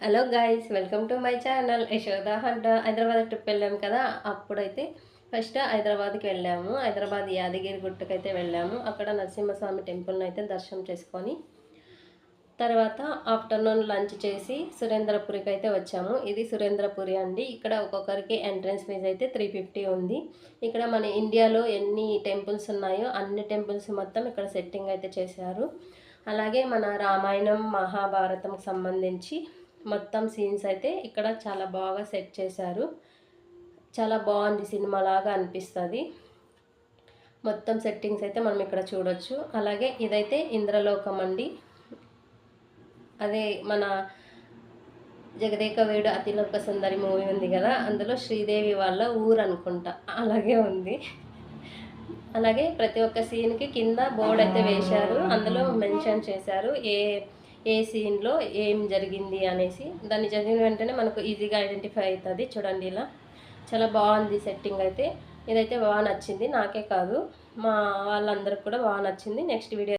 Hello guys, welcome to my channel Yashoda హంట. Hyderabad trip వెళ్ళాము కదా, అప్పుడైతే ఫస్ట్ హైదరాబాద్కి వెళ్ళాము. హైదరాబాద్ యాదగిరి గుట్టకైతే వెళ్ళాము. అక్కడ నరసింహస్వామి టెంపుల్ని అయితే దర్శనం చేసుకొని తర్వాత ఆఫ్టర్నూన్ లంచ్ చేసి సురేంద్రపురికి అయితే వచ్చాము. ఇది సురేంద్రపురి అండి. ఇక్కడ ఒక్కొక్కరికి ఎంట్రన్స్ ఫీజు అయితే 350 ఉంది. ఇక్కడ మన ఇండియాలో ఎన్ని టెంపుల్స్ ఉన్నాయో అన్ని టెంపుల్స్ మొత్తం ఇక్కడ సెట్టింగ్ అయితే చేశారు. అలాగే మన రామాయణం మహాభారతంకి సంబంధించి మొత్తం సీన్స్ అయితే ఇక్కడ చాలా బాగా సెట్ చేశారు. చాలా బాగుంది, సినిమా లాగా అనిపిస్తుంది. మొత్తం సెట్టింగ్స్ అయితే మనం ఇక్కడ చూడొచ్చు. అలాగే ఇదైతే ఇంద్రలోకం అండి. అదే మన జగదేక వీడు అతిలోక సుందరి మూవీ ఉంది కదా, అందులో శ్రీదేవి వాళ్ళ ఊరు అనుకుంటా, అలాగే ఉంది. అలాగే ప్రతి ఒక్క సీన్కి కింద బోర్డు అయితే వేశారు. అందులో మెన్షన్ చేశారు ఏ సీన్లో ఏం జరిగింది అనేసి. దాన్ని జరిగిన వెంటనే మనకు ఈజీగా ఐడెంటిఫై అవుతుంది. చూడండి, ఇలా చాలా బాగుంది సెట్టింగ్ అయితే. ఇదైతే బాగా నచ్చింది, నాకే కాదు మా వాళ్ళందరికీ కూడా బాగా నచ్చింది. Next video